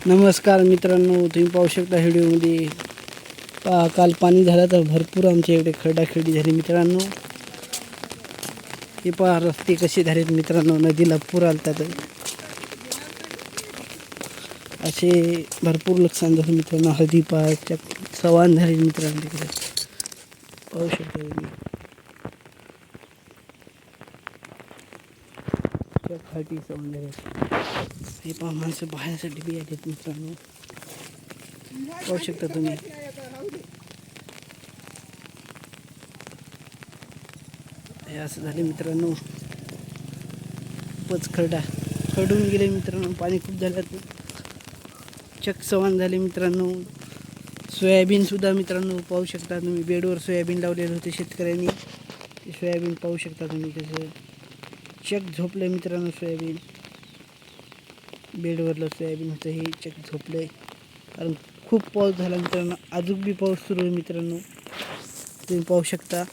नमस्कार मित्रांनो, तुम्ही पाहू शकता व्हिडिओमध्ये पहा काल पाणी झालं तर भरपूर आमच्या इकडे खरडाखरडी झाली मित्रांनो. हे पहा रस्ते कसे झालेत मित्रांनो, नदीला पूर आलता तर असे भरपूर नुकसान झालं मित्रांनो. हळदी पहा सवान झाले मित्रांनो, तिकडे पाहू शकता तुम्ही. खाटी सवान झाले. हे पहा माणसं पाहण्यासाठी बी आहेत मित्रांनो, पाहू शकता तुम्ही. हे असं झाले मित्रांनो, खूपच खरडून गेले मित्रांनो. पाणी खूप झालं, चक सवान झाले मित्रांनो. सोयाबीन सुद्धा मित्रांनो पाहू शकता तुम्ही. बेडवर सोयाबीन लावलेलं होते शेतकऱ्यांनी. सोयाबीन पाहू शकता तुम्ही कसं चक झोपलं मित्रांनो. सोयाबीन बेडवरलं सोयाबीन होतं, हे चक झोपलं आहे कारण खूप पाऊस झाला मित्रांनो. अजून बी पाऊस सुरू आहे मित्रांनो. तुम्ही पाहू शकता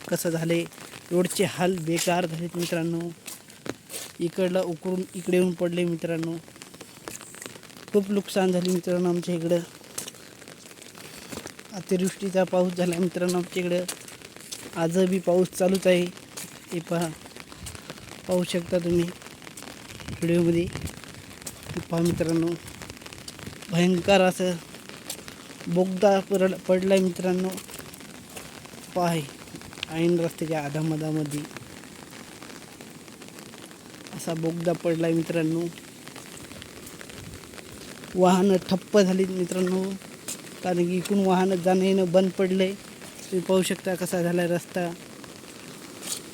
कसं झालं आहे. रोडचे हाल बेकार झालेत मित्रांनो. इकडला उकरून इकडे येऊन पडले मित्रांनो. खूप नुकसान झाले मित्रांनो आमच्या इकडं. अतिवृष्टीचा पाऊस झाला मित्रांनो आमच्या इकडं. आज बी पाऊस चालूच आहे. हे पाहू शकता तुम्ही व्हिडिओमध्ये. पहा मित्रांनो, भयंकर असं बोगदा पडलाय मित्रांनो. पहा ऐन रस्त्याच्या आधामधामध्ये असा बोगदा पडलाय मित्रांनो. वाहनं ठप्प झाली मित्रांनो, कारण की इकडून वाहनं जाणं येणं बंद पडले. तुम्ही पाहू शकता कसा झाला रस्ता.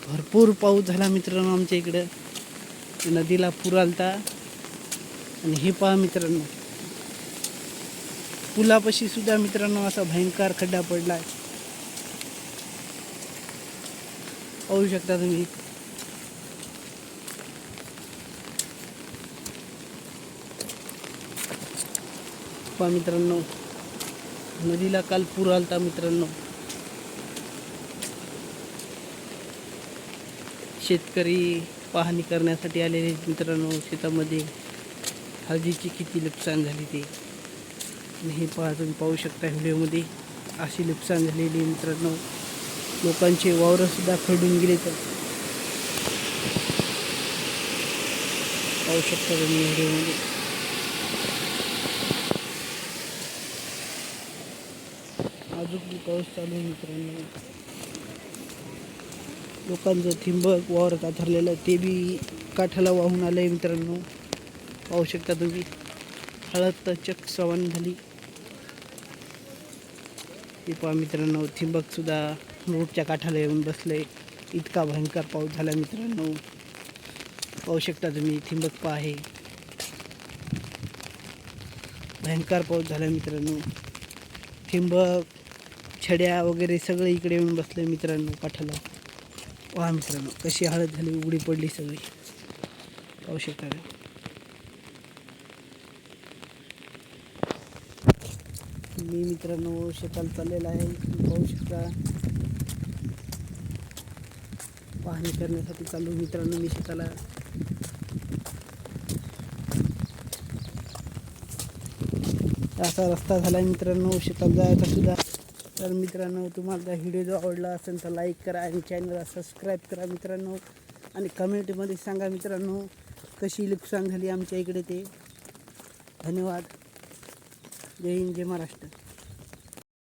भरपूर पाऊस झाला मित्रांनो आमच्या इकडं. नदीला पूर आलता. आणि हे पहा मित्रांनो, पुलापाशी सुद्धा मित्रांनो असा भयंकर खड्डा पडलाय. पाहू शकता तुम्ही. पहा मित्रांनो, नदीला काल पूर आलता मित्रांनो. शेतकरी पाहणी करण्यासाठी आलेले मित्रांनो. शेतामध्ये हळदीची किती नुकसान झाली ते. आणि हे पहा तुम्ही पाहू शकता व्हिडिओमध्ये अशी नुकसान झालेली मित्रांनो. लोकांचे वावरं सुद्धा खरडून गेले. तर पाहू शकता तुम्ही व्हिडिओमध्ये. अजून पाऊस चालू आहे मित्रांनो. लोकांचं ठिंबक वावर काथरलेलं ते बी काठाला वाहून आलं आहे मित्रांनो. पाहू शकता तुम्ही. हळद तर चक सवान झाली. हे पहा मित्रांनो, ठिंबकसुद्धा रोडच्या काठाला येऊन बसले. इतका भयंकर पाऊस झाला मित्रांनो. पाहू शकता तुम्ही. ठिंबक पहा आहे. भयंकर पाऊस झाला मित्रांनो. ठिंबक छड्या वगैरे सगळं इकडे येऊन बसलं मित्रांनो काठाला. पहा मित्रांनो कशी हळद झाली, उघडी पडली सगळी. पाहू शकता. मी मित्रांनो शेताला चाललेला आहे. पाहू शकता. पाहणी करण्यासाठी चालू मित्रांनो मी शेताला. असा रस्ता झाला आहे मित्रांनो शेतात जायचा सुद्धा. तर मित्रांनो, तुम्हाला जर व्हिडिओ जर आवडला असेल तर लाईक करा आणि चॅनलला सबस्क्राईब करा मित्रांनो. आणि कमेंटमध्ये सांगा मित्रांनो कशी नुकसान झाली आमच्या इकडे ते. धन्यवाद. जय हिंद, जय महाराष्ट्र.